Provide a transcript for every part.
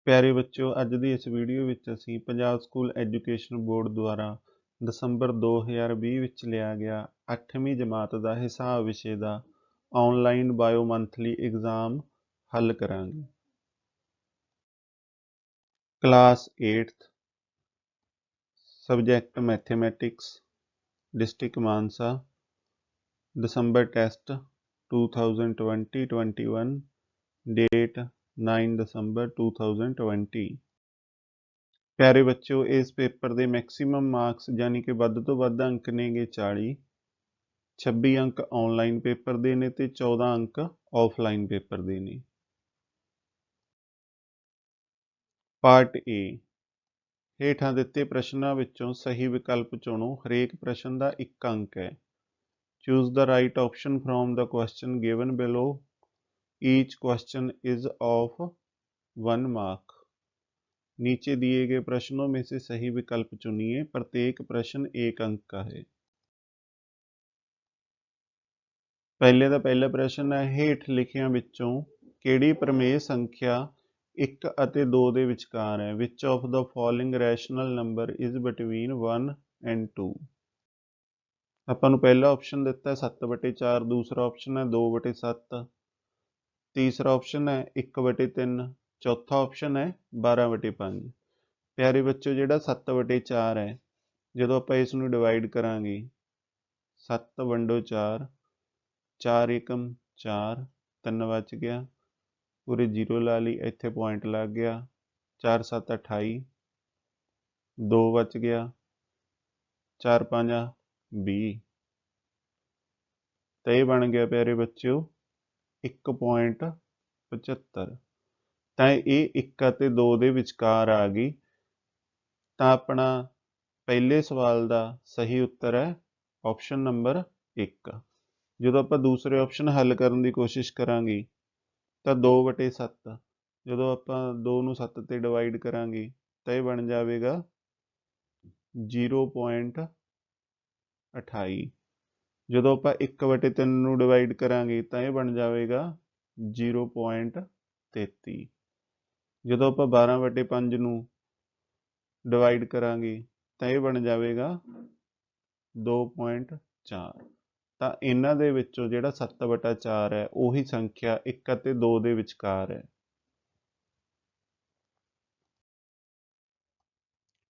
प्यारे बच्चों, अज की इस वीडियो विच असीं पंजाब स्कूल एजुकेशन बोर्ड द्वारा दसंबर 2020 विच लिया गया 8वीं जमात का हिसाब विषय का ऑनलाइन बायो मंथली एग्जाम हल करांगे। Class 8th subject mathematics, district Mansa, दसंबर टेस्ट 2020-21, डेट 9 दसंबर 2020। प्यारे बच्चों, इस पेपर के मैक्सीमम मार्क्स यानी कि वध तो वध अंक ने गे 40, 26 अंक ऑनलाइन पेपर दे ने ते 14 अंक ऑफलाइन पेपर दे ने। पार्ट ए, हेठां दिते प्रश्नों विचों सही विकल्प चुनो। हरेक प्रश्न का 1 अंक है। Choose the right option from the question given below. Each question is of 1 mark. नीचे दिए गए प्रश्नों में से सही विकल्प चुनिए। प्रत्येक प्रश्न 1 अंक का है। पहला प्रश्न है, हेठ लिखियां विचों किहड़ी प्रमेय संख्या 1 ਅਤੇ 2 ਦੇ ਵਿਚਕਾਰ है। Which of the following rational number is between 1 and 2। ਆਪਾਂ ਨੂੰ पहला ऑप्शन दिता है 7/4, दूसरा ऑप्शन है 2/7, तीसरा ऑप्शन है 1/3, चौथा ऑप्शन है 12/5। प्यारे बच्चों, जिहड़ा 7/4 है, ਜਦੋਂ ਆਪਾਂ ਇਸ ਨੂੰ डिवाइड करांगे 7 ਵੰਡੋ 4, 4 एकम 4, 3 बच गया, पूरे 0 ला ली, इत्थे पॉइंट लग गया, 4 7 28, 2 बच गया, 4 5 20। तो यह बन गया प्यारे बच्चों 1.75। तो ये 1 ਅਤੇ 2 ਦੇ ਵਿਚਕਾਰ आ गई। तो अपना पहले सवाल का सही उत्तर है ऑप्शन नंबर 1। जो आप दूसरे ऑप्शन हल करने की कोशिश करांगे तो 2/7, जो आप 2 ਨੂੰ 7 ਤੇ डिवाइड करांगे तो यह बन जाएगा 0.28। जो आप 1/3 ਨੂੰ डिवाइड करांगे तो यह बन जाएगा 0.33। जो आप 12/5 ਨੂੰ डिवाइड करांगे तो यह बन जाएगा 2.4। तो इन्हां दे विचों जिहड़ा 7/4 है उही संख्या 1 ਅਤੇ 2 ਦੇ ਵਿਚਕਾਰ है।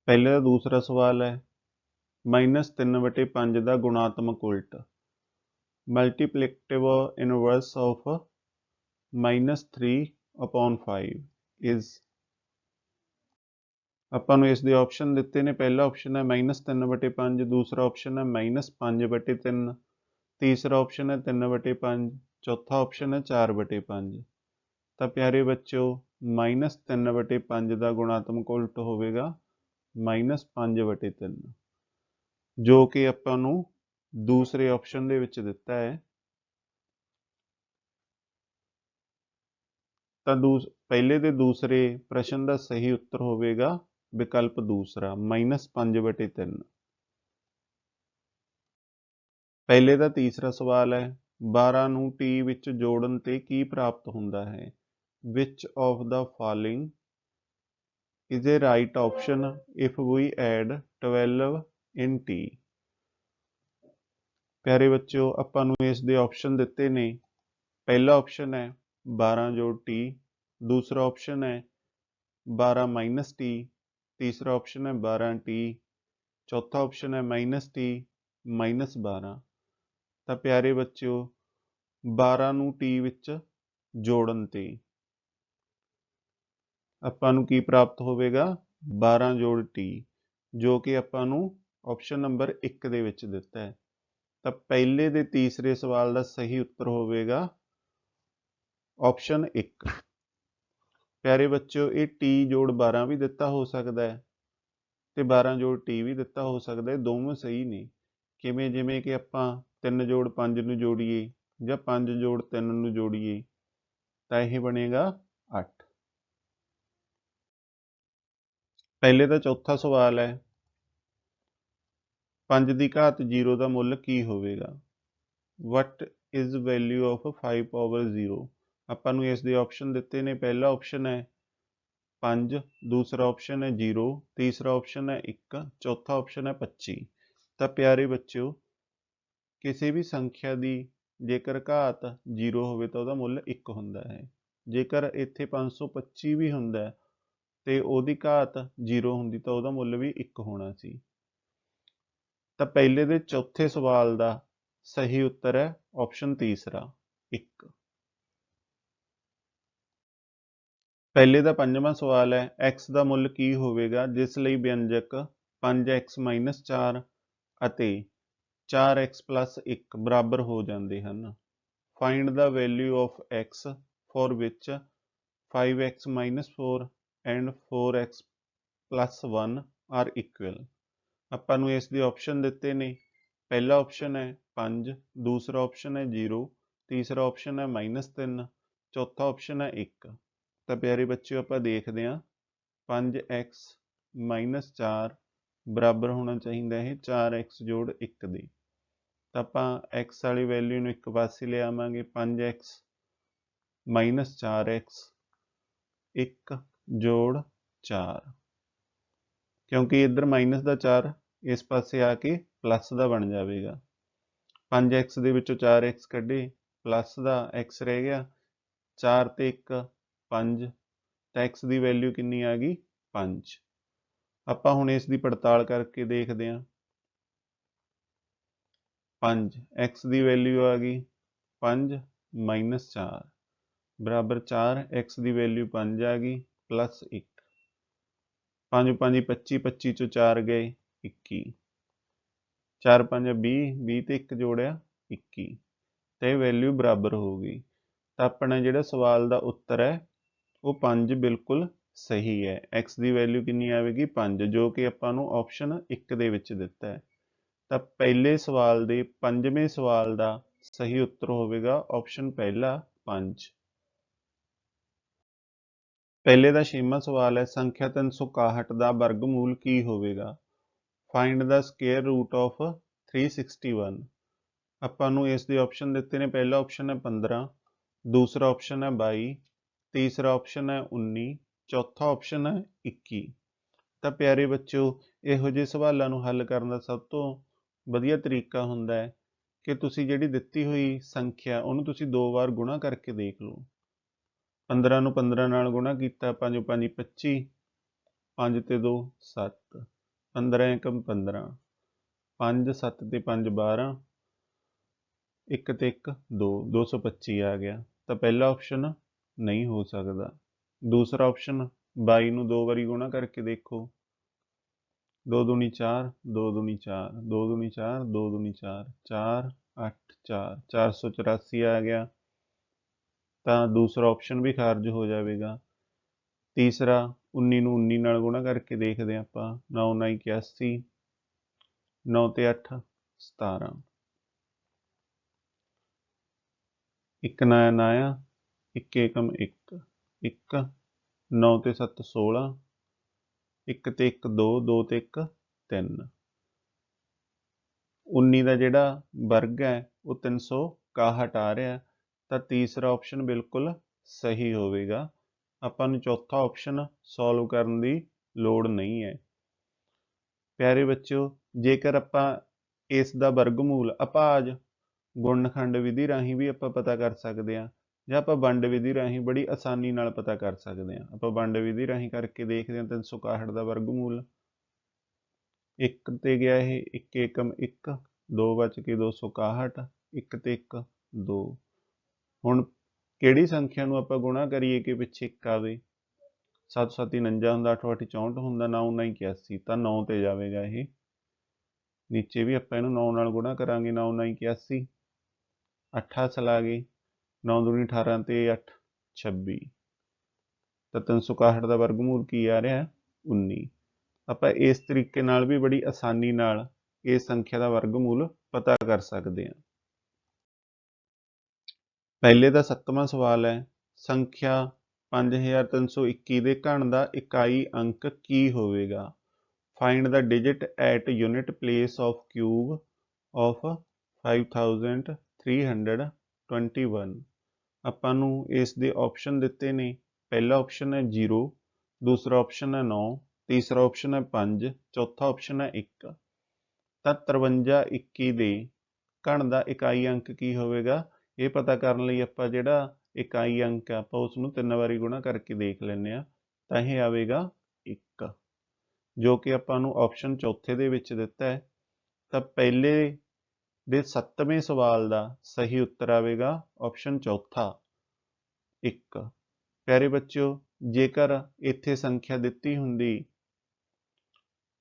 पहले का दूसरा सवाल है, -3/5 का गुणात्मक उल्ट। Multiplicative inverse of -3/5 is. ਆਪਾਂ ਨੂੰ ਇਸ ਦੇ ਆਪਸ਼ਨ ਦਿੱਤੇ ਨੇ। ਪਹਿਲਾ ਆਪਸ਼ਨ ਹੈ -3/5, दूसरा ऑप्शन है -5/3, तीसरा ऑप्शन है 3/5, चौथा ऑप्शन है 4/5। तो प्यारे बच्चों, -3/5 का गुणात्मक उल्ट होगा -5/3, जो कि ਆਪਾਂ ਨੂੰ दूसरे ऑप्शन ਦੇ ਵਿੱਚ ਦਿੱਤਾ है। तो पहले ते दूसरे प्रश्न का सही उत्तर होगा विकल्प दूसरा -5/3। पहले का तीसरा सवाल है, 12 ਨੂੰ टी विच जोड़न ते की प्राप्त होंदा है। Which of the following is a right option if we add 12 in T. प्यारे बच्चों, ਆਪਾਂ ਨੂੰ ਇਸ ਦੇ ऑप्शन ਦਿੱਤੇ ਨੇ। पहला ऑप्शन है 12 जोड़ टी, दूसरा ऑप्शन है 12 माइनस टी, तीसरा ऑप्शन है 12 टी, चौथा ऑप्शन है -t -12। तो प्यारे बच्चों, 12 ਨੂੰ टी विच जोड़न ते ਆਪਾਂ ਨੂੰ ਕੀ ਪ੍ਰਾਪਤ ਹੋਵੇਗਾ 12 जोड़ टी, जो कि ਆਪਾਂ ਨੂੰ ऑप्शन नंबर 1 ਦੇ ਵਿੱਚ ਦਿੱਤਾ है। तो पहले दे तीसरे सवाल का सही उत्तर होगा ऑप्शन 1। प्यारे बच्चों, ये टी जोड़ 12 भी दिता हो सकता है तो 12 जोड़ टी भी दिता हो सकता है। दोनों सही ने। किवें जिवें कि आपां 3 जोड़ 5 नूं जोड़िए जां 5 जोड़ 3 नूं जोड़िए तो यह बनेगा 8। पहले का चौथा सवाल है, 5 की घात 0 का मुल की होवेगा। What is value of 5/0। आपां नूं इस दे ऑप्शन दिते ने। पहला ऑप्शन है 5, दूसरा ऑप्शन है 0, तीसरा ऑप्शन है 1, चौथा ऑप्शन है 25। तो प्यारे बच्चों किसी भी संख्या की जेकर घात 0 होवे तो ਉਹਦਾ ਮੁੱਲ 1 ਹੁੰਦਾ है। जेकर ਇੱਥੇ 525 भी ਹੁੰਦਾ ਤੇ ਉਹਦੀ ਘਾਤ 0 ਹੁੰਦੀ ਤਾਂ ਉਹਦਾ ਮੁੱਲ ਵੀ 1 ਹੋਣਾ ਸੀ। ਤਾਂ ਪਹਿਲੇ ਦੇ ਚੌਥੇ ਸਵਾਲ ਦਾ ਸਹੀ ਉੱਤਰ ਹੈ ਆਪਸ਼ਨ ਤੀਸਰਾ 1। ਪਹਿਲੇ ਦਾ ਪੰਜਵਾਂ ਸਵਾਲ ਹੈ x ਦਾ ਮੁੱਲ ਕੀ ਹੋਵੇਗਾ ਜਿਸ ਲਈ ਵਿਅੰਜਕ 5x - 4 ਅਤੇ 4x + 1 ਬਰਾਬਰ ਹੋ ਜਾਂਦੇ ਹਨ। Find the value of x for which 5x - 4 and 4x + 1 are equal। ਆਪਾਂ ਨੂੰ ਇਸ ਦੇ ਆਪਸ਼ਨ ਦਿੱਤੇ ਨੇ। ਪਹਿਲਾ ਆਪਸ਼ਨ ਹੈ 5, ਦੂਸਰਾ ਆਪਸ਼ਨ ਹੈ 0, ਤੀਸਰਾ ਆਪਸ਼ਨ ਹੈ -3, ਚੌਥਾ ਆਪਸ਼ਨ ਹੈ 1। ਤਾਂ ਪਿਆਰੇ ਬੱਚਿਓ ਆਪਾਂ ਦੇਖਦੇ ਹਾਂ 5x - 4 ਬਰਾਬਰ ਹੋਣਾ ਚਾਹੀਦਾ ਹੈ 4x + 1 ਦੇ। ਤਾਂ ਆਪਾਂ x ਵਾਲੀ ਵੈਲਿਊ ਨੂੰ ਇੱਕ ਪਾਸੇ ਲੈ ਆਵਾਂਗੇ 5x - 4x 1 + 4 क्योंकि इधर माइनस का 4 इस पासे आके प्लस का बन जाएगा। 5x दे विचों 4x कढ़े प्लस का x रह गया 4 ते 1 5 तो x की वैल्यू कितनी आ गई 5। आपां हुण इस दी पड़ताल करके देखते हैं 5 x की वैल्यू आ गई 5 - 4 बराबर 4 x की वैल्यू 5 आ गई + 1 5 5 25 25 चो 4 गए 21 4 5 20 20 ते 1 जोड़िया 21 तो यह वैल्यू बराबर हो गई। तो अपना जिहड़ा सवाल का उत्तर है वो 5 बिल्कुल सही है। एक्स की वैल्यू कितनी आएगी 5 जो कि आपां नूं ऑप्शन 1 दे विच दिता है। तो पहले सवाल दे पंजवें सवाल का सही उत्तर होवेगा ऑप्शन पहला 5। पहले का 6वां सवाल है संख्या 361 का वर्गमूल की होवेगा। Find the square root of 361। आपां नूं इस दे ऑप्शन दिते ने। पहला ऑप्शन है 15, दूसरा ऑप्शन है 22, तीसरा ऑप्शन है 19, चौथा ऑप्शन है 21। तो प्यारे बच्चों इहो ਜਿਹੇ सवालों नूं हल करने का सब तो वधिया तरीका हुंदा है कि तुसीं जिहड़ी दित्ती हुई संख्या उहनूं तुसीं 2 बार गुणा करके देख लो। 15 ਨੂੰ 15 ਨਾਲ ਗੁਣਾ ਕੀਤਾ 5 5 25 5 ਤੇ 2 7 15 × 15 5 7 ਤੇ 5 12 1 ਤੇ 1 2 225 आ गया। तो पहला ऑप्शन नहीं हो सकता। दूसरा ऑप्शन 22 ਨੂੰ 2 ਵਾਰੀ गुणा करके देखो 2 दूनी 4 2 दूनी 4 2 दूनी 4 2 दूनी 4 4 8 4 484 आ गया। तो दूसरा ऑप्शन भी खारिज हो जाएगा। तीसरा 19 ਨੂੰ 19 ਨਾਲ गुणा करके देखते हैं ਆਪਾਂ 9 9 81 9 ਤੇ 8 17 1 9 9 1 एकम 1 1 9 ਤੇ 7 16 1 ਤੇ 1 2 2 ਤੇ 1 3 19 ਦਾ ਜਿਹੜਾ ਵਰਗ ਹੈ ਉਹ 361 ਆ ਰਿਹਾ। ਤਾਂ तीसरा ऑप्शन बिल्कुल सही होवेगा। ਆਪਾਂ ਨੂੰ चौथा ऑप्शन सॉल्व करने की लोड़ नहीं है। प्यारे बच्चों जेकर ਆਪਾਂ ਇਸ ਦਾ ਵਰਗਮੂਲ ਅਭਾਜ ਗੁਣਨਖੰਡ विधि ਰਾਹੀਂ भी ਆਪਾਂ पता कर सकते हैं ਜਾਂ ਆਪਾਂ ਵੰਡ विधि ਰਾਹੀਂ बड़ी आसानी ਨਾਲ पता कर सकते हैं। ਆਪਾਂ ਵੰਡ विधि ਰਾਹੀਂ करके देखते हैं 361 ਦਾ ਵਰਗਮੂਲ 1 ਤੇ ਗਿਆ ਇਹ 1 ਏਕਮ 1 2 ਬਚ ਕੇ 261 1 ਤੇ 1 2। ਹੁਣ ਕਿਹੜੀ ਸੰਖਿਆ ਨੂੰ ਆਪਾਂ ਗੁਣਾ ਕਰੀਏ ਕਿ ਪਿੱਛੇ 1 ਆਵੇ 7 7 49 ਹੁੰਦਾ 8 8 64 ਹੁੰਦਾ 9 9 81 ਤਾਂ 9 ਤੇ ਜਾਵੇਗਾ। ਇਹ ਨੀਚੇ ਵੀ ਆਪਾਂ ਇਹਨੂੰ 9 ਨਾਲ ਗੁਣਾ ਕਰਾਂਗੇ 9 9 81 8 ਹਾਸਲ ਆ ਗਏ 9 दूनी 18 ਤੇ 8 26 ਤਾਂ 361 ਦਾ ਵਰਗਮੂਲ ਕੀ ਆ ਰਿਹਾ 19। ਆਪਾਂ ਇਸ ਤਰੀਕੇ ਨਾਲ ਵੀ ਬੜੀ ਆਸਾਨੀ ਨਾਲ ਇਸ ਸੰਖਿਆ ਦਾ ਵਰਗਮੂਲ ਪਤਾ ਕਰ ਸਕਦੇ ਹਾਂ। पहले का 7वां सवाल है संख्या 5321 के घन का इकाई अंक की होवेगा। Find the digit at unit place of cube of 5321। आपां नूं इस दे ऑप्शन दिते ने। पहला ऑप्शन है 0, दूसरा ऑप्शन है 9, तीसरा ऑप्शन है 5, चौथा ऑप्शन है 1। ਤਾਂ 53 21 ਦੇ ਘਣ ਦਾ ਇਕਾਈ ਅੰਕ ਕੀ ਹੋਵੇਗਾ? ਇਹ ਪਤਾ ਕਰਨ ਲਈ ਆਪਾਂ ਜਿਹੜਾ ਇਕਾਈ ਅੰਕ ਆ ਆਪਾਂ ਉਸ ਨੂੰ 3 ਵਾਰੀ ਗੁਣਾ ਕਰਕੇ ਦੇਖ ਲੈਂਦੇ ਆ। ਤਾਂ ਇਹ ਆਵੇਗਾ 1, ਜੋ ਕਿ ਆਪਾਂ ਨੂੰ ਆਪਸ਼ਨ ਚੌਥੇ ਦੇ ਵਿੱਚ ਦਿੱਤਾ ਹੈ। ਤਾਂ ਪਹਿਲੇ ਦੇ 7ਵੇਂ ਸਵਾਲ ਦਾ ਸਹੀ ਉੱਤਰ ਆਵੇਗਾ ਆਪਸ਼ਨ ਚੌਥਾ 1। ਪਿਆਰੇ ਬੱਚਿਓ, ਜੇਕਰ ਇੱਥੇ ਸੰਖਿਆ ਦਿੱਤੀ ਹੁੰਦੀ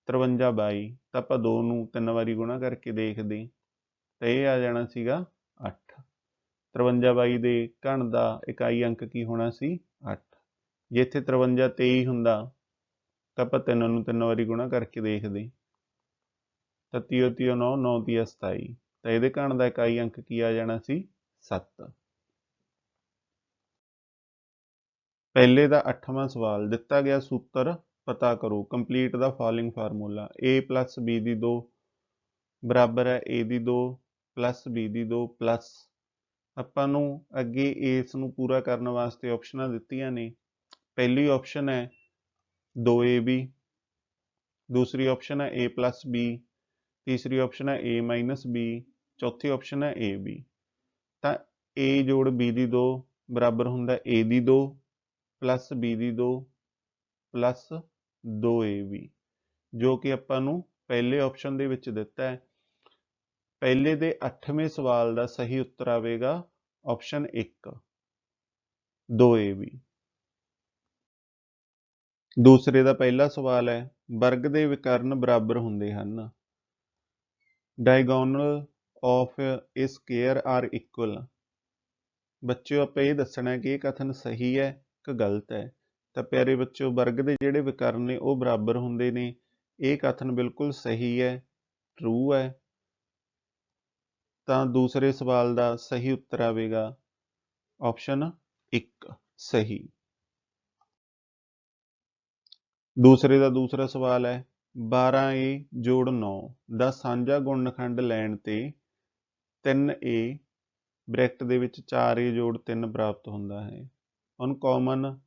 53 22 ਤਾਂ ਆਪਾਂ 2 ਨੂੰ 3 ਵਾਰੀ ਗੁਣਾ ਕਰਕੇ ਦੇਖਦੇ ਤਾਂ ਇਹ ਆ ਜਾਣਾ ਸੀਗਾ 8। 53 22 ਦੇ ਘਣ ਦਾ ਇਕਾਈ ਅੰਕ ਕੀ ਹੋਣਾ ਸੀ? 8। ਜੇ ਇੱਥੇ 53 23 ਹੁੰਦਾ ਤਾਂ ਆਪਾਂ 3 ਨੂੰ 3 ਵਾਰੀ ਗੁਣਾ ਕਰਕੇ ਦੇਖਦੇ ਤਾਂ 30 30 9 9 30 27 ਤਾਂ ਇਹਦੇ ਘਣ ਦਾ ਇਕਾਈ ਅੰਕ ਕੀ ਆ ਜਾਣਾ ਸੀ? 7। ਪਹਿਲੇ ਦਾ 8ਵਾਂ ਸਵਾਲ, ਦਿੱਤਾ ਗਿਆ ਸੂਤਰ ਪਤਾ ਕਰੋ। Complete the following formula. a + b ਦੀ 2 ਬਰਾਬਰ ਹੈ a the 2 + b the 2 plus ਆਪਾਂ ਨੂੰ ਅੱਗੇ ਇਸ ਨੂੰ ਪੂਰਾ ਕਰਨ ਵਾਸਤੇ ਆਪਸ਼ਨਾਂ ਦਿੱਤੀਆਂ ਨੇ। ਪਹਿਲੀ ਆਪਸ਼ਨ ਹੈ 2ab, दूसरी ऑप्शन है a + b, तीसरी ऑप्शन है a - b, चौथी ऑप्शन है ab। तो a जोड़ b ਦੀ 2 बराबर ਹੁੰਦਾ a the 2 + b the 2 + 2ab, ਜੋ ਕਿ ਆਪਾਂ ਨੂੰ ਪਹਿਲੇ ਆਪਸ਼ਨ ਦੇ ਵਿੱਚ ਦਿੱਤਾ ਹੈ। ਪਹਿਲੇ ਦੇ 8ਵੇਂ ਸਵਾਲ ਦਾ ਸਹੀ ਉੱਤਰ ਆਵੇਗਾ ਆਪਸ਼ਨ 1 2ab। दूसरे का पहला सवाल है, वर्ग के विकर्ण बराबर होंगे हैं। Diagonal of a square are equal. बच्चों आप ये दसना है कि कथन सही है कि गलत है। तो प्यारे बच्चों, वर्ग के जोड़े विकर्ण ने वो बराबर होंगे ने, ये कथन बिल्कुल सही है, ट्रू है। तो दूसरे सवाल का सही उत्तर आएगा ऑप्शन 1 सही। दूसरे का दूसरा सवाल है, 12a जोड़ 9 ਦਾ ਸਾਂਝਾ ਗੁਣਨਖੰਡ ਲੈਣ ਤੇ 3a ਬ੍ਰੈਕਟ ਦੇ ਵਿੱਚ 4a ਜੋੜ 3 ਪ੍ਰਾਪਤ ਹੁੰਦਾ ਹੈ। On common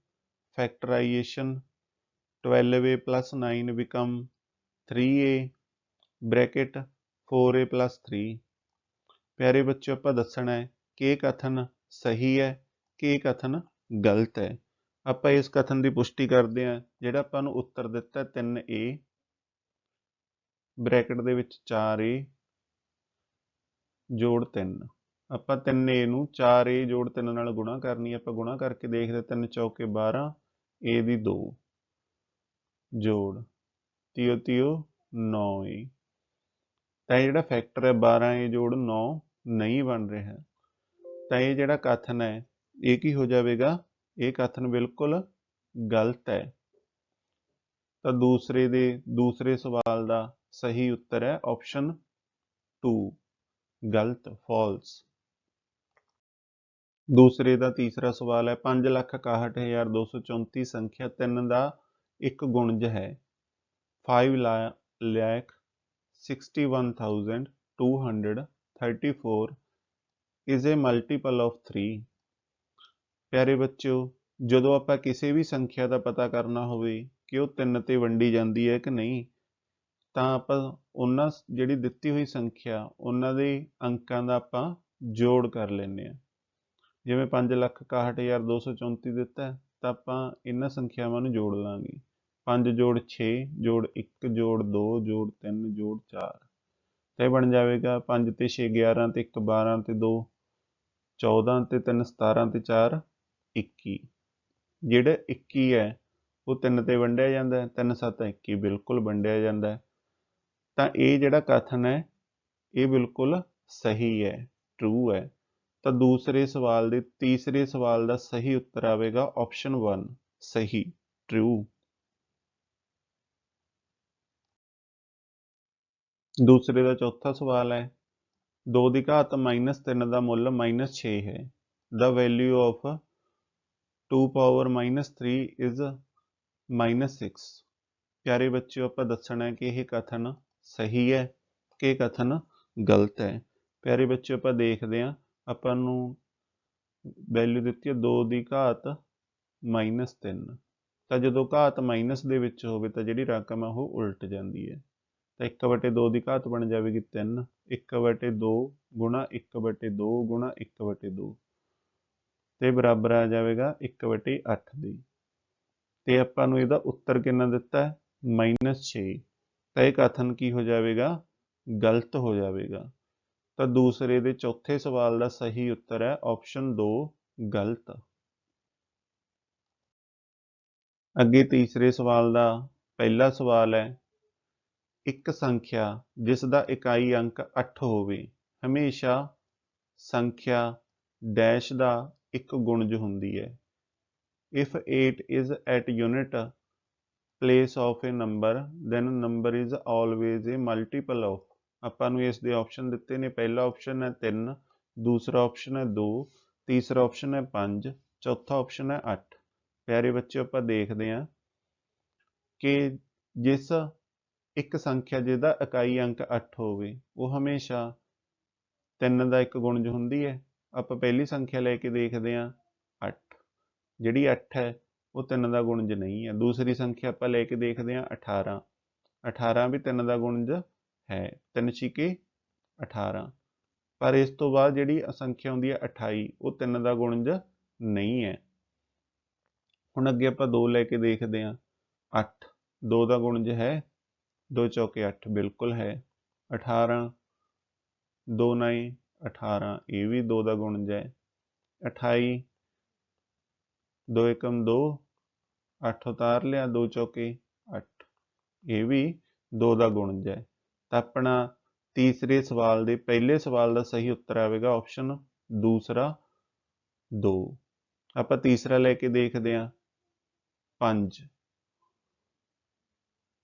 factorization 12a + 9 become 3a bracket 4a + 3। ਪਿਆਰੇ ਬੱਚਿਓ, ਆਪਾਂ ਦੱਸਣਾ ਹੈ ਕਿ ਇਹ ਕਥਨ ਸਹੀ ਹੈ ਕਿ ਇਹ ਕਥਨ ਗਲਤ ਹੈ। ਆਪਾਂ ਇਸ ਕਥਨ ਦੀ ਪੁਸ਼ਟੀ ਕਰਦੇ ਹਾਂ ਜਿਹੜਾ ਆਪਾਂ ਨੂੰ ਉੱਤਰ ਦਿੱਤਾ 3a ਬ੍ਰੈਕਟ ਦੇ ਵਿੱਚ 4a ਜੋੜ 3। ਆਪਾਂ 3a ਨੂੰ 4a ਜੋੜ 3 ਨਾਲ ਗੁਣਾ ਕਰਨੀ ਹੈ। ਆਪਾਂ ਗੁਣਾ ਕਰਕੇ ਦੇਖਦੇ 3 ਚੌਕੇ 12 a ਦੀ 2 ਜੋੜ 30 30 9a। ਤਾਂ ਇਹ ਜਿਹੜਾ ਫੈਕਟਰ ਹੈ 12a ਜੋੜ 9 ਨਹੀਂ ਬਣ ਰਿਹਾ। ਤਾਂ ਇਹ ਜਿਹੜਾ ਕਥਨ ਹੈ ਇਹ ਕੀ ਹੋ ਜਾਵੇਗਾ? ਇਹ ਕਥਨ ਬਿਲਕੁਲ ਗਲਤ ਹੈ। ਤਾਂ ਦੂਸਰੇ ਸਵਾਲ ਦਾ ਸਹੀ ਉੱਤਰ ਹੈ ਆਪਸ਼ਨ 2 ਗਲਤ, ਫਾਲਸ। दूसरे का तीसरा सवाल है, 5,61,234 संख्या 3 का एक गुणज है। 5,61,234 इज ए मल्टीपल ऑफ 3। प्यारे बच्चों, जो आप किसी भी संख्या का पता करना होवे कि वो 3 ते वंडी जाती है कि नहीं, तो आप उन्हां जिहड़ी दित्ती हुई संख्या उन्हां दे अंकां दा आपां जोड़ कर लैंदे आ। जिवें 5,61,234 दिता है तो आप इन्हां संख्यावां नूं जोड़ लांगे। 5 जोड़ 6 जोड़ 1 जोड़ 2 जोड़ 3 जोड़ 4 तो बन जाएगा 5 ते 6 11 ते 1 12 ते 2 14 ते 3 17 ते 4 21। जिहड़ा 21 है वो 3 ते वंडिया जांदा है, 3 7 21 बिल्कुल वंडिया जांदा है। तो ये जिहड़ा कथन है ये बिल्कुल सही है, ट्रू है। तो दूसरे सवाल दे तीसरे सवाल का सही उत्तर आएगा ऑप्शन 1 सही, ट्रू। दूसरे का चौथा सवाल है, 2 की घात -3 का मुल -6 है। The value of 2 power -3 is -6। प्यारे बच्चों, आप दसना है कि यह कथन सही है कि कथन गलत है। प्यारे बच्चों, आप देखते हैं ਆਪਾਂ ਨੂੰ वैल्यू दी है 2 की घात -3। ਤਾਂ ਜਦੋਂ ਘਾਤ ਮਾਈਨਸ ਦੇ ਵਿੱਚ ਹੋਵੇ ਤਾਂ ਜਿਹੜੀ ਰਕਮ ਹੈ ਉਹ ਉਲਟ ਜਾਂਦੀ ਹੈ। ਤਾਂ 1/2 ਦੀ ਘਾਤ ਬਣ ਜਾਵੇਗੀ 3, 1/2 ਗੁਣਾ 1/2 ਗੁਣਾ 1/2 ਤੇ ਬਰਾਬਰ ਆ ਜਾਵੇਗਾ 1/8 ਦੀ। ਤੇ ਆਪਾਂ ਨੂੰ ਇਹਦਾ ਉੱਤਰ ਕਿੰਨਾ ਦਿੱਤਾ ਹੈ? -6। ਤਾਂ ਇਹ ਕਥਨ ਕੀ ਹੋ ਜਾਵੇਗਾ? ਗਲਤ ਹੋ ਜਾਵੇਗਾ। ਤਾਂ ਦੂਸਰੇ ਦੇ ਚੌਥੇ ਸਵਾਲ ਦਾ ਸਹੀ ਉੱਤਰ ਹੈ ਆਪਸ਼ਨ 2 ਗਲਤ। ਅੱਗੇ ਤੀਸਰੇ ਸਵਾਲ ਦਾ ਪਹਿਲਾ ਸਵਾਲ ਹੈ, ਇੱਕ ਸੰਖਿਆ ਜਿਸ ਦਾ ਇਕਾਈ ਅੰਕ 8 ਹੋਵੇ ਹਮੇਸ਼ਾ ਸੰਖਿਆ ਡੈਸ਼ ਦਾ ਇੱਕ ਗੁਣਜ ਹੁੰਦੀ ਹੈ। If 8 is at unit place of a number then number is always a multiple of। ਆਪਾਂ ਨੂੰ ਇਸ ਦੇ ਆਪਸ਼ਨ ਦਿੱਤੇ ਨੇ। ਪਹਿਲਾ ਆਪਸ਼ਨ ਹੈ 3, ਦੂਸਰਾ ਆਪਸ਼ਨ ਹੈ 2, ਤੀਸਰਾ ਆਪਸ਼ਨ ਹੈ 5, ਚੌਥਾ ਆਪਸ਼ਨ ਹੈ 8। ਪਿਆਰੇ ਬੱਚਿਓ, ਆਪਾਂ ਦੇਖਦੇ ਹਾਂ ਕਿ ਜਿਸ ਇੱਕ ਸੰਖਿਆ ਜਿਹਦਾ ਇਕਾਈ ਅੰਕ 8 ਹੋਵੇ ਉਹ ਹਮੇਸ਼ਾ 3 ਦਾ ਇੱਕ ਗੁਣਜ ਹੁੰਦੀ ਹੈ। ਆਪਾਂ ਪਹਿਲੀ ਸੰਖਿਆ ਲੈ ਕੇ ਦੇਖਦੇ ਹਾਂ 8, ਜਿਹੜੀ 8 ਹੈ ਉਹ 3 ਦਾ ਗੁਣਜ ਨਹੀਂ ਹੈ। ਦੂਸਰੀ ਸੰਖਿਆ ਆਪਾਂ ਲੈ ਕੇ ਦੇਖਦੇ ਹਾਂ 18, 18 ਵੀ 3 ਦਾ ਗੁਣਜ ਹੈ, 3 ਛਿਕੇ 18। ਪਰ ਇਸ ਤੋਂ ਬਾਅਦ ਜਿਹੜੀ ਸੰਖਿਆ ਹੁੰਦੀ ਹੈ 28, ਉਹ 3 ਦਾ ਗੁਣਜ ਨਹੀਂ ਹੈ। ਹੁਣ ਅੱਗੇ ਆਪਾਂ 2 ਲੈ ਕੇ ਦੇਖਦੇ ਹਾਂ 8, 2 ਦਾ ਗੁਣਜ ਹੈ? 2 ਚੌਕੇ 8 ਬਿਲਕੁਲ ਹੈ। 18, 2 9 18, ਇਹ ਵੀ 2 ਦਾ ਗੁਣਜ ਹੈ। 28, 2 ਏਕਮ 2, 8 ਉਤਾਰ ਲਿਆ, 2 ਚੌਕੇ 8, ਇਹ ਵੀ 2 ਦਾ ਗੁਣਜ ਹੈ। ਤਾਂ ਆਪਣਾ ਤੀਸਰੇ ਸਵਾਲ ਦੇ ਪਹਿਲੇ ਸਵਾਲ ਦਾ ਸਹੀ ਉੱਤਰ ਆਵੇਗਾ ਆਪਸ਼ਨ ਦੂਸਰਾ 2। ਆਪਾਂ ਤੀਸਰਾ ਲੈ ਕੇ ਦੇਖਦੇ ਹਾਂ 5,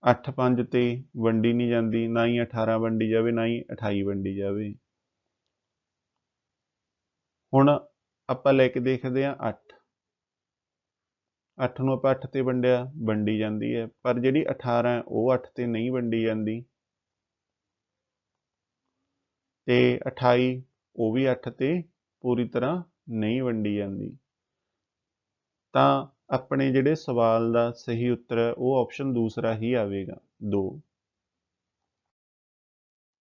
8 5 ਤੇ ਵੰਡੀ ਨਹੀਂ ਜਾਂਦੀ, ਨਾ ਹੀ 18 ਵੰਡੀ ਜਾਵੇ ਨਾ ਹੀ 28 ਵੰਡੀ ਜਾਵੇ। ਹੁਣ ਆਪਾਂ ਲੈ ਕੇ ਦੇਖਦੇ ਹਾਂ 8, 8 ਨੂੰ ਆਪਾਂ 8 ਤੇ ਵੰਡਿਆ, ਵੰਡੀ ਜਾਂਦੀ ਹੈ, ਪਰ ਜਿਹੜੀ 18 ਹੈ ਉਹ 8 ਤੇ ਨਹੀਂ ਵੰਡੀ ਜਾਂਦੀ, ਤੇ 28 ਉਹ ਵੀ 8 ਤੇ ਪੂਰੀ ਤਰ੍ਹਾਂ ਨਹੀਂ ਵੰਡੀ ਜਾਂਦੀ। ਤਾਂ ਆਪਣੇ ਜਿਹੜੇ ਸਵਾਲ ਦਾ ਸਹੀ ਉੱਤਰ ਹੈ ਉਹ ਆਪਸ਼ਨ ਦੂਸਰਾ ਹੀ ਆਵੇਗਾ 2।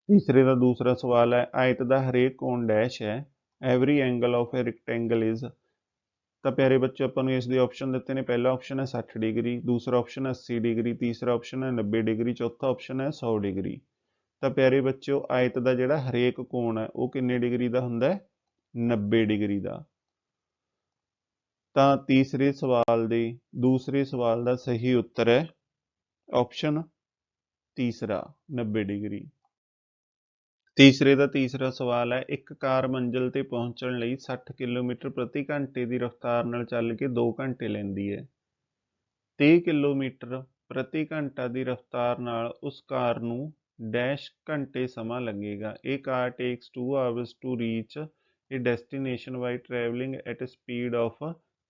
ਤੀਸਰੇ ਦਾ ਦੂਸਰਾ ਸਵਾਲ ਹੈ, ਆਇਤ ਦਾ ਹਰੇਕ ਕੋਣ ਡੈਸ਼ ਹੈ, every angle of A rectangle is. ਤਾਂ ਪਿਆਰੇ ਬੱਚੇ, ਆਪਾਂ ਨੂੰ ਇਸ ਦੇ ਆਪਸ਼ਨ ਦਿੱਤੇ ਨੇ। ਪਹਿਲਾ ਆਪਸ਼ਨ ਹੈ 60 ਡਿਗਰੀ, ਦੂਸਰਾ ਆਪਸ਼ਨ ਹੈ 80 ਡਿਗਰੀ, ਤੀਸਰਾ ਆਪਸ਼ਨ ਹੈ 90 ਡਿਗਰੀ, ਚੌਥਾ ਆਪਸ਼ਨ ਹੈ 100 ਡਿਗਰੀ। ਤਾਂ ਪਿਆਰੇ ਬੱਚਿਓ, ਆਇਤ ਦਾ ਜਿਹੜਾ ਹਰੇਕ ਕੋਣ ਹੈ ਉਹ ਕਿੰਨੇ ਡਿਗਰੀ ਦਾ ਹੁੰਦਾ ਹੈ? 90 ਡਿਗਰੀ ਦਾ। ਤਾਂ ਤੀਸਰੇ ਸਵਾਲ ਦੇ ਦੂਸਰੇ ਸਵਾਲ ਦਾ ਸਹੀ ਉੱਤਰ ਹੈ ਆਪਸ਼ਨ ਤੀਸਰਾ 90 ਡਿਗਰੀ। ਤੀਸਰੇ ਦਾ ਤੀਸਰਾ ਸਵਾਲ ਹੈ, ਇੱਕ ਕਾਰ ਮੰਜ਼ਿਲ ਤੇ ਪਹੁੰਚਣ ਲਈ 60 ਕਿਲੋਮੀਟਰ ਪ੍ਰਤੀ ਘੰਟੇ ਦੀ ਰਫ਼ਤਾਰ ਨਾਲ ਚੱਲ ਕੇ 2 ਘੰਟੇ ਲੈਂਦੀ ਹੈ। 30 ਕਿਲੋਮੀਟਰ ਪ੍ਰਤੀ ਘੰਟਾ ਦੀ ਰਫ਼ਤਾਰ ਨਾਲ ਉਸ ਕਾਰ ਨੂੰ ਡੈਸ਼ ਘੰਟੇ ਸਮਾਂ ਲੱਗੇਗਾ। ਇਹ ਕਾਰ takes 2 hours to reach a destination by traveling at a speed of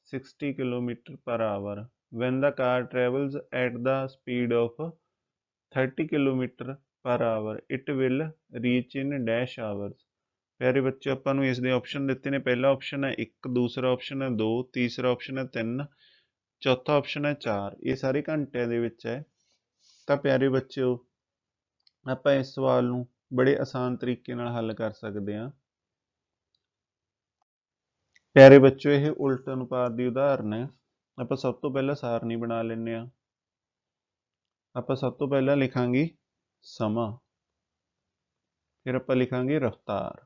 60 km per hour. When the car travels at the speed of 30 km per hour, it will reach in dash hours। ਪਿਆਰੇ ਬੱਚੇ, ਆਪਾਂ ਨੂੰ ਇਸ ਦੇ option ਦਿੱਤੇ ਨੇ। ਪਹਿਲਾ option ਹੈ 1, ਦੂਸਰਾ ਆਪਸ਼ਨ ਹੈ 2, ਤੀਸਰਾ ਆਪਸ਼ਨ ਹੈ 3, ਚੌਥਾ ਆਪਸ਼ਨ ਹੈ 4। ਇਹ ਸਾਰੇ ਘੰਟਿਆਂ ਦੇ ਵਿੱਚ ਹੈ। ਤਾਂ ਪਿਆਰੇ ਬੱਚਿਓ, ਆਪਾਂ ਇਸ ਸਵਾਲ ਨੂੰ ਬੜੇ ਆਸਾਨ ਤਰੀਕੇ ਨਾਲ ਹੱਲ ਕਰ ਸਕਦੇ ਹਾਂ। ਪਿਆਰੇ ਬੱਚਿਓ, ਇਹ ਉਲਟ ਅਨੁਪਾਤ ਦੀ ਉਦਾਹਰਨ ਹੈ। ਆਪਾਂ ਸਭ ਤੋਂ ਪਹਿਲਾਂ ਸਾਰਣੀ ਬਣਾ ਲੈਂਦੇ ਹਾਂ। ਆਪਾਂ ਸਭ ਤੋਂ ਪਹਿਲਾਂ ਲਿਖਾਂਗੇ ਸਮਾਂ, ਫਿਰ ਆਪਾਂ ਲਿਖਾਂਗੇ ਰਫ਼ਤਾਰ।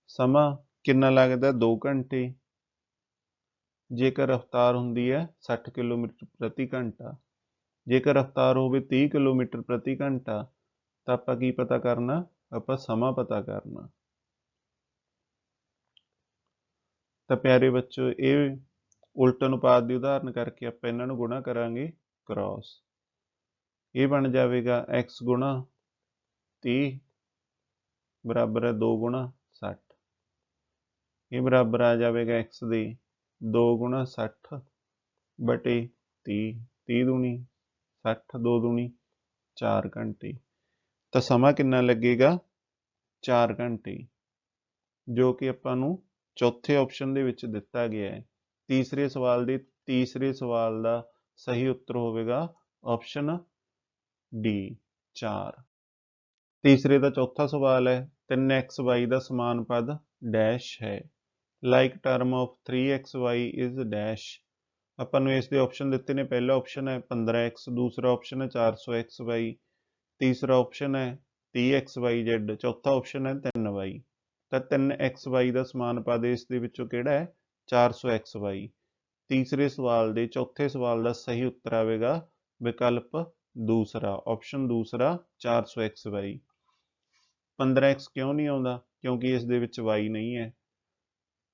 ਸਮਾਂ ਕਿੰਨਾ ਲੱਗਦਾ? 2 ਘੰਟੇ। ਜੇਕਰ ਰਫ਼ਤਾਰ ਹੁੰਦੀ ਹੈ 60 ਕਿਲੋਮੀਟਰ ਪ੍ਰਤੀ ਘੰਟਾ। ਜੇਕਰ ਰਫ਼ਤਾਰ ਹੋਵੇ 30 ਕਿਲੋਮੀਟਰ ਪ੍ਰਤੀ ਘੰਟਾ, ਤਾਂ ਆਪਾਂ ਕੀ ਪਤਾ ਕਰਨਾ? ਆਪਾਂ ਸਮਾਂ ਪਤਾ ਕਰਨਾ। ਤਾਂ ਪਿਆਰੇ ਬੱਚੋ, ਇਹ ਉਲਟ ਅਨੁਪਾਤ ਦੀ ਉਦਾਹਰਨ ਕਰਕੇ ਆਪਾਂ ਇਹਨਾਂ ਨੂੰ ਗੁਣਾ ਕਰਾਂਗੇ ਕ੍ਰਾਸ। ਇਹ ਬਣ ਜਾਵੇਗਾ x ਗੁਣਾ 30 ਬਰਾਬਰ ਹੈ 2 ਗੁਣਾ 60। ਇਹ ਬਰਾਬਰ ਆ ਜਾਵੇਗਾ x ਦੇ 2 ਗੁਣਾ 60 ਬਟੇ 30, 30 ਦੂਣੀ 60, 2 ਦੂਣੀ 4 ਘੰਟੇ। ਤਾਂ ਸਮਾਂ ਕਿੰਨਾ ਲੱਗੇਗਾ? 4 ਘੰਟੇ, ਜੋ ਕਿ ਆਪਾਂ ਨੂੰ ਚੌਥੇ ਆਪਸ਼ਨ ਦੇ ਵਿੱਚ ਦਿੱਤਾ ਗਿਆ ਹੈ। ਤੀਸਰੇ ਸਵਾਲ ਦੇ तीसरे सवाल का सही उत्तर होवेगा ऑप्शन डी 4। तीसरे का चौथा सवाल है 3xy का समान पद डैश है। Like term of 3xy is dash. अपन इसके ऑप्शन दिते ने, पहला ऑप्शन है 15x, दूसरा ऑप्शन है 400xy, तीसरा ऑप्शन है 30xyz, चौथा ऑप्शन है 3y। तो 3xy का समान पद इस दे विचों किहड़ा है 400xy। तीसरे सवाल के चौथे सवाल का सही उत्तर आएगा विकल्प दूसरा, ऑप्शन दूसरा 400xy। 15x क्यों नहीं आता? क्योंकि इस दे विच y नहीं है।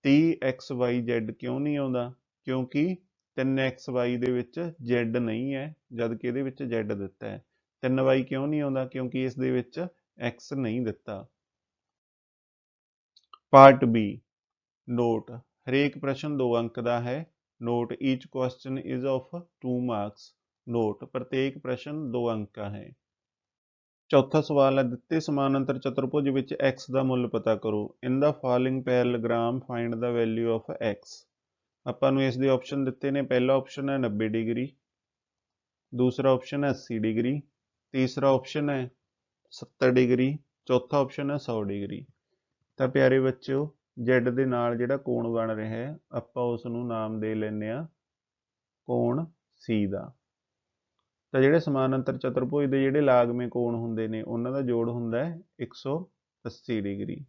30xyz क्यों नहीं आता? क्योंकि 3xy दे विच z नहीं है, जबकि इहदे विच z दिता है। 3y क्यों नहीं आता? क्योंकि इस दे विच x नहीं दिता। पार्ट बी नोट, हरेक प्रश्न 2 अंक का है। Note each question is of 2 marks. Note प्रत्येक प्रश्न 2 अंक का है। चौथा सवाल है दिते समानांतर चतुर्भुज विच x का मुल पता करो। In the following parallelogram find the value of x। आपां नूं इसके ऑप्शन दिते ने, पहला ऑप्शन है 90 डिग्री, दूसरा ऑप्शन है 80 डिग्री, तीसरा ऑप्शन है 70 डिग्री, चौथा ऑप्शन है 100 डिग्री। तो प्यारे बच्चों Z ਦੇ ਨਾਲ ਜਿਹੜਾ ਕੋਣ ਬਣ ਰਿਹਾ ਹੈ ਆਪਾਂ ਉਸ ਨੂੰ ਨਾਮ ਦੇ ਲੈਂਦੇ ਆ ਕੋਣ C ਦਾ। ਤਾਂ ਜਿਹੜੇ ਸਮਾਨਾਂਤਰ ਚਤੁਰਭੁਜ ਦੇ ਜਿਹੜੇ ਲਾਗਵੇਂ ਕੋਣ ਹੁੰਦੇ ਨੇ ਉਹਨਾਂ ਦਾ ਜੋੜ ਹੁੰਦਾ ਹੈ 180 डिग्री।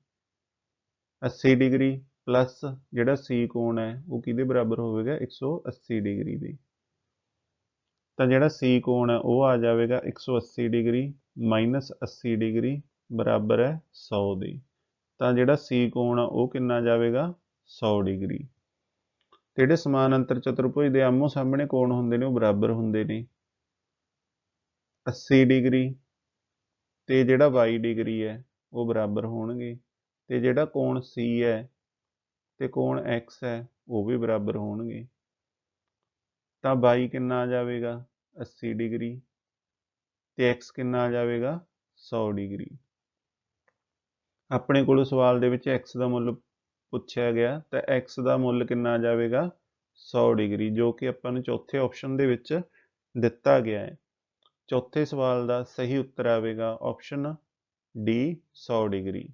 80 डिग्री प्लस ਜਿਹੜਾ C ਕੋਣ ਹੈ ਉਹ ਕਿਹਦੇ ਬਰਾਬਰ ਹੋਵੇਗਾ 180 डिग्री ਦੇ। ਤਾਂ ਜਿਹੜਾ C ਕੋਣ ਹੈ ਉਹ ਆ ਜਾਵੇਗਾ 180 डिग्री माइनस 80 डिग्री बराबर है 100 ਦੇ। ਤਾਂ ਜਿਹੜਾ C ਕੋਣ ਆ ਉਹ ਕਿੰਨਾ ਜਾਵੇਗਾ 100 डिग्री। ਤੇ ਜਿਹੜੇ ਸਮਾਨਾਂਤਰ ਚਤੁਰਭੁਜ ਦੇ ਆਮੋ ਸਾਹਮਣੇ ਕੋਣ ਹੁੰਦੇ ਨੇ ਉਹ ਬਰਾਬਰ ਹੁੰਦੇ ਨੇ। 80 डिग्री ਤੇ ਜਿਹੜਾ 22 डिग्री ਹੈ ਉਹ ਬਰਾਬਰ ਹੋਣਗੇ, ਤੇ ਜਿਹੜਾ ਕੋਣ C ਹੈ ਤੇ ਕੋਣ X ਹੈ ਉਹ ਵੀ ਬਰਾਬਰ ਹੋਣਗੇ। ਤਾਂ 22 ਕਿੰਨਾ ਆ ਜਾਵੇਗਾ 80 डिग्री ਤੇ X ਕਿੰਨਾ ਆ ਜਾਵੇਗਾ 100 डिग्री। ਆਪਣੇ ਕੋਲ ਸਵਾਲ ਦੇ ਵਿੱਚ x ਦਾ ਮੁੱਲ ਪੁੱਛਿਆ ਗਿਆ ਤਾਂ x ਦਾ ਮੁੱਲ ਕਿੰਨਾ ਆ ਜਾਵੇਗਾ 100 डिग्री, ਜੋ ਕਿ ਆਪਾਂ ਨੂੰ ਚੌਥੇ ਆਪਸ਼ਨ ਦੇ ਵਿੱਚ ਦਿੱਤਾ ਗਿਆ ਹੈ। ਚੌਥੇ ਸਵਾਲ ਦਾ ਸਹੀ ਉੱਤਰ ਆਵੇਗਾ ਆਪਸ਼ਨ ਡੀ 100 डिग्री।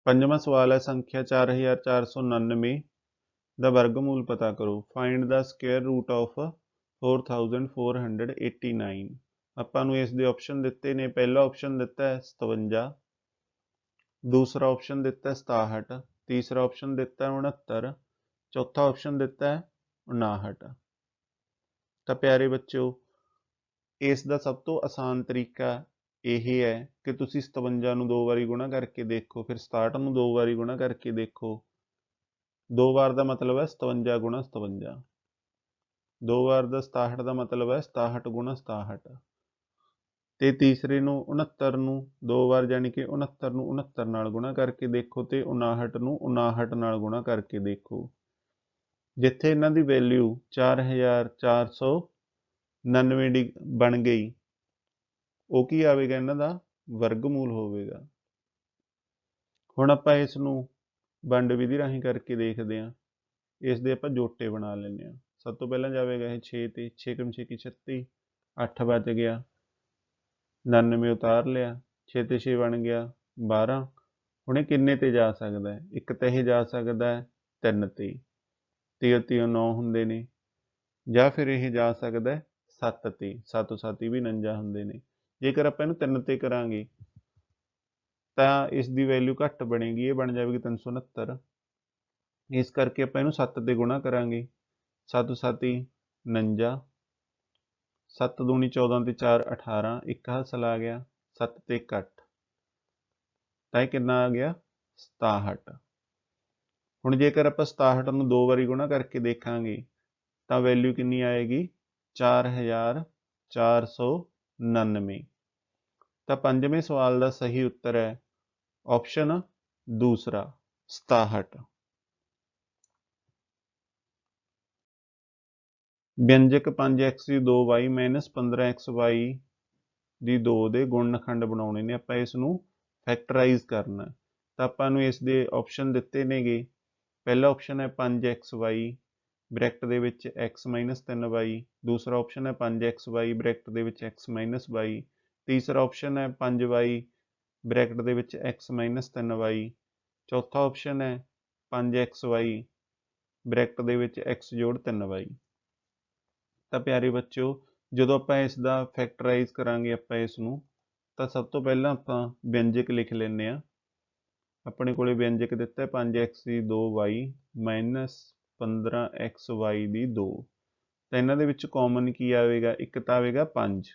ਪੰਜਵਾਂ ਸਵਾਲ ਹੈ ਸੰਖਿਆ 4499 ਦਾ ਵਰਗਮੂਲ ਪਤਾ ਕਰੋ। Find the square root of 4489। ਆਪਾਂ ਨੂੰ ਇਸ ਦੇ ਆਪਸ਼ਨ ਦਿੱਤੇ ਨੇ, ਪਹਿਲਾ ਆਪਸ਼ਨ ਦਿੱਤਾ ਹੈ 57, दूसरा ऑप्शन दिता है 67, तीसरा ऑप्शन दिता है 69, चौथा ऑप्शन दिता है 59। तो प्यारे बच्चों इसका सब तो आसान तरीका यही है कि तुसी 57 नूं 2 वारी गुणा करके देखो, फिर 67 नूं 2 वारी गुणा करके देखो। 2 बार का मतलब है 57 गुणा 57, 2 बार का 67 का मतलब है 67 गुणा 67, ਤੇ ਤੀਸਰੇ ਨੂੰ 69 ਨੂੰ 2 ਵਾਰ ਯਾਨੀ ਕਿ 69 ਨੂੰ 69 ਨਾਲ ਗੁਣਾ ਕਰਕੇ ਦੇਖੋ ਤੇ 59 ਨੂੰ 59 ਨਾਲ ਗੁਣਾ ਕਰਕੇ ਦੇਖੋ। ਜਿੱਥੇ ਇਹਨਾਂ ਦੀ ਵੈਲਿਊ 4499 ਬਣ ਗਈ ਉਹ ਕੀ ਆਵੇਗਾ ਇਹਨਾਂ ਦਾ ਵਰਗਮੂਲ ਹੋਵੇਗਾ। ਹੁਣ ਆਪਾਂ ਇਸ ਨੂੰ ਵੰਡ ਵਿਧੀ ਰਾਹੀਂ ਕਰਕੇ ਦੇਖਦੇ ਹਾਂ। ਇਸ ਦੇ ਆਪਾਂ ਜੋਟੇ ਬਣਾ ਲੈਂਦੇ ਹਾਂ। ਸਭ ਤੋਂ ਪਹਿਲਾਂ ਜਾਵੇਗਾ ਇਹ 6 ਤੇ 6 × 6 = 36, 8 ਬਚ ਗਿਆ, 99 ਉਤਾਰ ਲਿਆ, 6 ਤੇ 6 ਬਣ ਗਿਆ 12। ਹੁਣ ਇਹ ਕਿੰਨੇ ਤੇ ਜਾ ਸਕਦਾ ਹੈ? ਇੱਕ ਤੇ ਇਹ ਜਾ ਸਕਦਾ ਹੈ 3 ਤੇ, 3 9 ਹੁੰਦੇ ਨੇ, ਜਾਂ ਫਿਰ ਇਹ ਜਾ ਸਕਦਾ ਹੈ 7 ਤੇ, 7 7 ਵੀ 49 ਹੁੰਦੇ ਨੇ। ਜੇਕਰ ਆਪਾਂ ਇਹਨੂੰ 3 ਤੇ ਕਰਾਂਗੇ ਤਾਂ ਇਸ ਦੀ ਵੈਲਿਊ ਘੱਟ ਬਣੇਗੀ, ਇਹ ਬਣ ਜਾਵੇਗੀ 369। ਇਸ ਕਰਕੇ ਆਪਾਂ ਇਹਨੂੰ 7 ਤੇ ਗੁਣਾ ਕਰਾਂਗੇ, 7 7 49, 7 दूनी 14 ਤੇ 4 18, ਇੱਕ ਹਾਸਲ ਆ ਗਿਆ, 7 ਤੇ 1 8, ਤਾਂ ਇਹ ਕਿੰਨਾ ਆ ਗਿਆ 67। ਹੁਣ ਜੇਕਰ ਆਪਾਂ 67 ਨੂੰ 2 ਵਾਰੀ ਗੁਣਾ ਕਰਕੇ ਦੇਖਾਂਗੇ ਤਾਂ ਵੈਲਿਊ ਕਿੰਨੀ ਆਏਗੀ 4499। ਤਾਂ ਪੰਜਵੇਂ ਸਵਾਲ ਦਾ ਸਹੀ ਉੱਤਰ ਹੈ ਆਪਸ਼ਨ दूसरा 67। व्यंजक 5x ਦੀ 2y - 15xy ਦੀ 2 ਦੇ ਗੁਣਨਖੰਡ ਬਣਾਉਣੇ ਨੇ। ਆਪਾਂ ਇਸ ਨੂੰ ਫੈਕਟਰਾਈਜ਼ ਕਰਨਾ ਤਾਂ ਆਪਾਂ ਨੂੰ ਇਸ ਦੇ ਆਪਸ਼ਨ ਦਿੱਤੇ ਨੇਗੇ पहला ऑप्शन है 5xy ब्रैकेट दे विच x माइनस 3y, दूसरा ऑप्शन है 5xy ब्रैकेट दे विच x माइनस y, तीसरा ऑप्शन है 5y ब्रैकेट दे विच x माइनस 3y, चौथा ऑप्शन है 5xy ब्रैकेट दे विच x जोड़ 3y। तो प्यारे बच्चों जो आप इसका फैक्टराइज करांगे आप इसनूं तो सब तो पहला आप व्यंजक लिख लेने आ। अपने को व्यंजक दिता है 5x की 2y माइनस 15xy की 2, तो इन्हों के कॉमन की आएगा, एक तो आएगा 5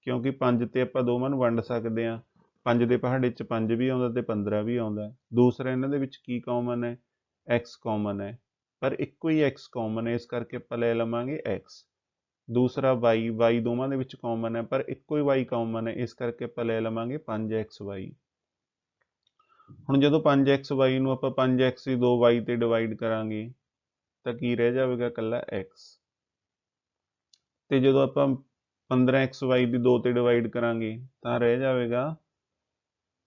क्योंकि 5 तो आप दोवां नूं वंड सकते हैं, 5 के पहाड़े 5 भी आता तो 15 भी आता। दूसरा इन्हों की कॉमन है, x कॉमन है पर एको ही x कॉमन है, इस करके आप ले लवांगे x। दूसरा y दोवां दे विच कॉमन है पर एको ही y कॉमन है, इस करके आप ले लवांगे 5xy। हुण जदों 5xy नूं आपां 5x की 2y ते डिवाइड करांगे तो की रह जाएगा कल्ला x, तो जदों आपां 15xy की 2 ते डिवाइड करांगे तो रह जाएगा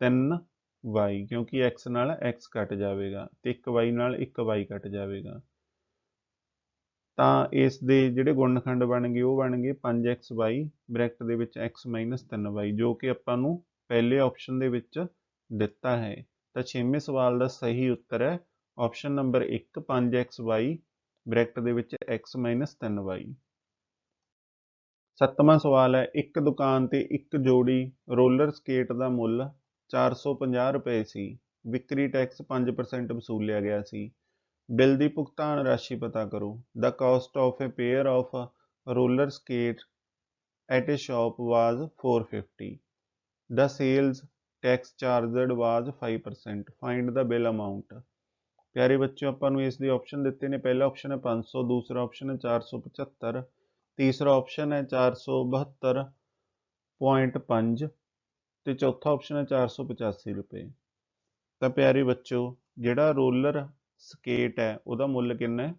3y, क्योंकि x नाल x कट जाएगा तो 1y नाल 1y कट जाएगा। तो इस दे जिहड़े गुणनखंड बन गए वो बन गए 5xy ब्रैकेट दे विच x माइनस 3y, जो कि आपां नूं पहले ऑप्शन दे विच दिता है। तो 6वें सवाल का सही उत्तर है ऑप्शन नंबर 1 5xy ब्रैकेट दे विच x माइनस 3y। 7वां सवाल है, एक दुकान ते एक जोड़ी रोलर स्केट का मुल 450 रुपए सी, विक्री टैक्स 5% वसूलिया गया सी, बिल की भुगतान राशि पता करो। The cost of a pair of roller skate at a shop was 450, the sales tax charged was 5%, find the bill amount. प्यारे बच्चों अपन इसके ऑप्शन दिते ने, पहला ऑप्शन है 500, दूसरा ऑप्शन है 475, तीसरा ऑप्शन है 472.5 तो चौथा ऑप्शन है 485 रुपए। तो प्यारे बच्चों जिहड़ा रोलर स्केट है वह मुल कितना है,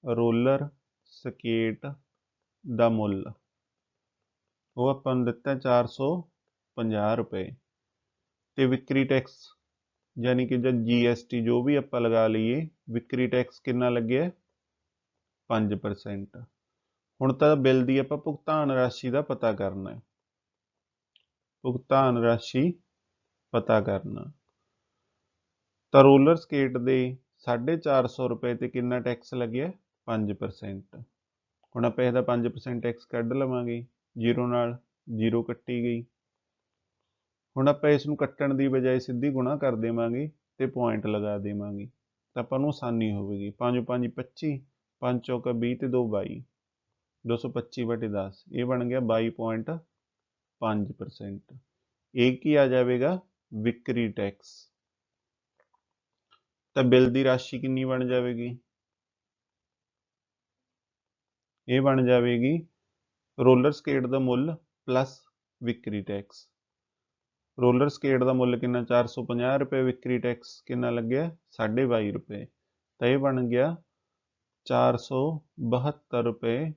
रोलर स्केट दा मुल वो अपन दिता है 450 रुपए, तो विक्री टैक्स यानी कि जब GST जो भी आप लगा लीए विक्री टैक्स कितना लगे 5%। हुण तां बिल की आप भुगतान राशि का पता करना है, भुगतान राशि पता करना। तो रोलर स्केट के 450 रुपए ते कितना टैक्स लगे 5%। हुण आपां इहदा 5% टैक्स कढ लवांगे, जीरो नाल जीरो कट्टी गई। हुण आपां इसनूं कट्टण दी बजाय सीधी गुणा कर देवांगे ते पॉइंट लगा देवांगे तो आपां नूं आसानी होवेगी। 5 5 25, 5 चौका 20 ते 2 22, 225/10 ये बन गया 22.5%। एक ही आ जाएगा विक्री टैक्स। तो बिल की राशि कितनी बन जाएगी, ये बन जाएगी रोलर स्केट का मुल प्लस विक्री टैक्स। रोलर स्केट का मुल कितना 450 रुपए, विक्री टैक्स कितना लगे 22.5 रुपए, तो यह बन गया 472 रुपए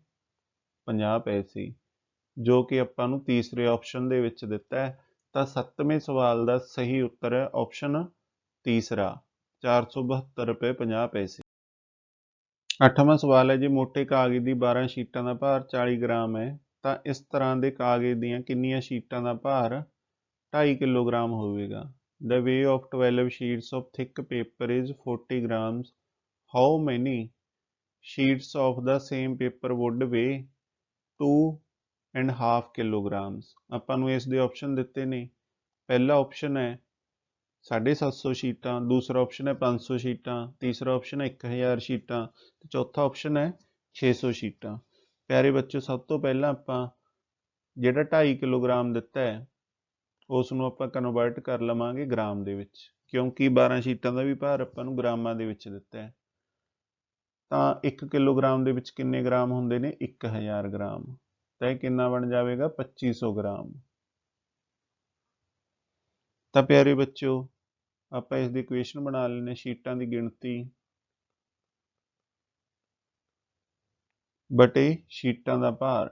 50 पैसे, जो कि आपां नूं तीसरे ऑप्शन दे विच दिता है। तो 7वें सवाल का सही उत्तर है ऑप्शन तीसरा 472 रुपए 50 पैसे। 8वां सवाल है जी, मोटे कागज की 12 शीटां का भार 40 ग्राम है तो इस तरह के कागज दीयां कितनियां शीटां का भार 2.5 किलोग्राम होगा। The way of 12 sheets of thick paper is 40 grams, how many sheets of the same paper would way 2.5 kilograms. आपां नूं इसके ऑप्शन दिते ने, पहला ऑप्शन है 750 शीटां, दूसरा ऑप्शन है 500 शीटां, तीसरा ऑप्शन है 1000 शीटां, चौथा ऑप्शन है 600 शीटां। प्यारे बच्चों सब तो पहला आपां जिहड़ा 2.5 किलोग्राम दिता है उसनूं आपां कन्वर्ट कर लवांगे ग्राम दे विच, क्योंकि 12 शीटां का भी भार आपां नूं ग्रामां दे विच दिता है। तो 1 किलोग्राम दे विच किन्ने ग्राम हुंदे ने 1000 ग्राम, तो यह कितना बन जाएगा 2500 ग्राम। तो प्यारे बच्चों आप इसकी इक्वेशन बना लेने, शीटां की गिणती बटे शीटां का भार।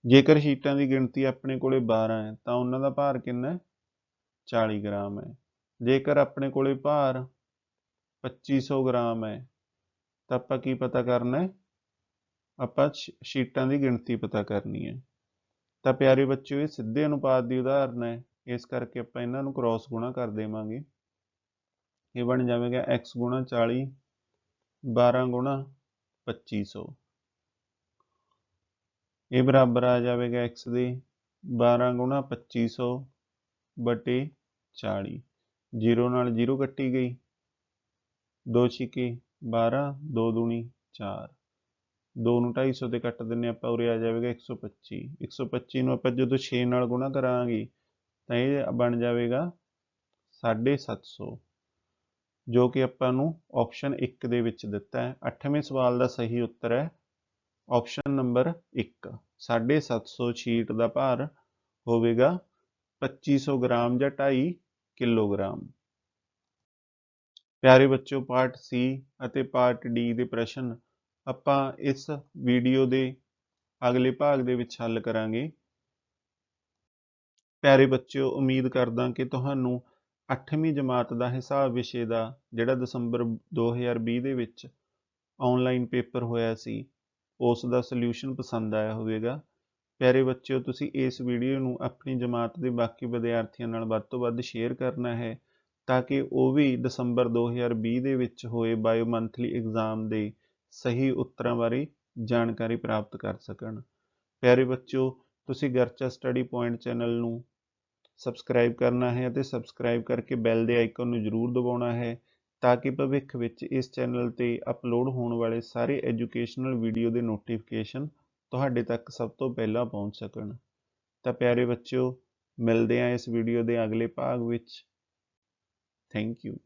ਜੇਕਰ ਸ਼ੀਟਾਂ ਦੀ ਗਿਣਤੀ ਆਪਣੇ ਕੋਲੇ 12 ਹੈ ਤਾਂ ਉਹਨਾਂ ਦਾ ਭਾਰ ਕਿੰਨਾ ਹੈ? 40 ਗ੍ਰਾਮ ਹੈ। ਜੇਕਰ ਆਪਣੇ ਕੋਲੇ ਭਾਰ 2500 ਗ੍ਰਾਮ ਹੈ ਤਾਂ ਆਪਾਂ ਕੀ ਪਤਾ ਕਰਨਾ ਹੈ? ਆਪਾਂ ਸ਼ੀਟਾਂ ਦੀ ਗਿਣਤੀ ਪਤਾ ਕਰਨੀ ਹੈ। ਤਾਂ ਪਿਆਰੇ ਬੱਚਿਓ, ਇਹ ਸਿੱਧੇ ਅਨੁਪਾਤ ਦੀ ਉਦਾਹਰਨ ਹੈ, ਇਸ ਕਰਕੇ ਆਪਾਂ ਇਹਨਾਂ ਨੂੰ ਕ੍ਰਾਸ ਗੁਣਾ ਕਰ ਦੇਵਾਂਗੇ। ਇਹ ਬਣ ਜਾਵੇਗਾ x ਗੁਣਾ 40 12 ਗੁਣਾ 2500। ਇਹ ਬਰਾਬਰ ਆ ਜਾਵੇਗਾ x ਦੇ 12 ਗੁਣਾ 2500 ਬਟੇ 40। 0 ਨਾਲ 0 ਕੱਟੀ ਗਈ, 2 ਛਿੱਕੇ 12, 2 ਦੂਣੀ 4, 2 ਨੂੰ 250 ਤੇ ਕੱਟ ਦਿੰਨੇ ਆਪਾਂ, ਉਰੇ ਆ ਜਾਵੇਗਾ 125। 125 ਨੂੰ ਆਪਾਂ ਜਦੋਂ 6 ਨਾਲ ਗੁਣਾ ਕਰਾਂਗੇ ਤਾਂ ਇਹ ਬਣ ਜਾਵੇਗਾ 750, ਜੋ ਕਿ ਆਪਾਂ ਨੂੰ ਆਪਸ਼ਨ 1 ਦੇ ਵਿੱਚ ਦਿੱਤਾ ਹੈ। 8ਵੇਂ ਸਵਾਲ ਦਾ ਸਹੀ ਉੱਤਰ ਹੈ ਆਪਸ਼ਨ ਨੰਬਰ 1। 750 ਸ਼ੀਟ ਦਾ ਭਾਰ ਹੋਵੇਗਾ 2500 ਗ੍ਰਾਮ ਜਾਂ 2.5 ਕਿਲੋਗ੍ਰਾਮ। ਪਿਆਰੇ ਬੱਚਿਓ, ਪਾਰਟ ਸੀ ਅਤੇ ਪਾਰਟ ਡੀ ਦੇ ਪ੍ਰਸ਼ਨ ਆਪਾਂ ਇਸ ਵੀਡੀਓ ਦੇ ਅਗਲੇ ਭਾਗ ਦੇ ਵਿੱਚ ਹੱਲ ਕਰਾਂਗੇ। ਪਿਆਰੇ ਬੱਚਿਓ, ਉਮੀਦ ਕਰਦਾ ਕਿ ਤੁਹਾਨੂੰ 8ਵੀਂ ਜਮਾਤ ਦਾ ਹਿਸਾਬ ਵਿਸ਼ੇ ਦਾ ਜਿਹੜਾ ਦਸੰਬਰ 2020 ਦੇ ਵਿੱਚ ਆਨਲਾਈਨ ਪੇਪਰ ਹੋਇਆ ਸੀ, ਉਸ ਦਾ ਸੋਲੂਸ਼ਨ ਪਸੰਦ ਆਇਆ ਹੋਵੇਗਾ। ਪਿਆਰੇ ਬੱਚਿਓ, ਤੁਸੀਂ ਇਸ ਵੀਡੀਓ ਨੂੰ ਆਪਣੀ ਜਮਾਤ ਦੇ ਬਾਕੀ ਵਿਦਿਆਰਥੀਆਂ ਨਾਲ ਵੱਧ ਤੋਂ ਵੱਧ ਸ਼ੇਅਰ ਕਰਨਾ ਹੈ ਤਾਂ ਕਿ ਉਹ ਵੀ ਦਸੰਬਰ 2020 ਦੇ ਵਿੱਚ ਹੋਏ ਬਾਇਓ ਮੰਥਲੀ ਐਗਜ਼ਾਮ ਦੇ ਸਹੀ ਉੱਤਰਾਂ ਬਾਰੇ ਜਾਣਕਾਰੀ ਪ੍ਰਾਪਤ ਕਰ ਸਕਣ। ਪਿਆਰੇ ਬੱਚਿਓ, ਤੁਸੀਂ ਗਰਚਾ ਸਟੱਡੀ ਪੁਆਇੰਟ ਚੈਨਲ ਨੂੰ ਸਬਸਕ੍ਰਾਈਬ ਕਰਨਾ ਹੈ ਅਤੇ ਸਬਸਕ੍ਰਾਈਬ ਕਰਕੇ ਬੈਲ ਦੇ ਆਈਕਨ ਨੂੰ ਜ਼ਰੂਰ ਦਬਾਉਣਾ ਹੈ ਤਾਂ ਕਿ ਭਵਿੱਖ ਵਿੱਚ ਇਸ ਚੈਨਲ 'ਤੇ ਅਪਲੋਡ ਹੋਣ ਵਾਲੇ ਸਾਰੇ ਐਜੂਕੇਸ਼ਨਲ ਵੀਡੀਓ ਦੇ ਨੋਟੀਫਿਕੇਸ਼ਨ ਤੁਹਾਡੇ ਤੱਕ ਸਭ ਤੋਂ ਪਹਿਲਾਂ ਪਹੁੰਚ ਸਕਣ। ਤਾਂ ਪਿਆਰੇ ਬੱਚਿਓ, ਮਿਲਦੇ ਹਾਂ ਇਸ ਵੀਡੀਓ ਦੇ ਅਗਲੇ ਭਾਗ ਵਿੱਚ। Thank you.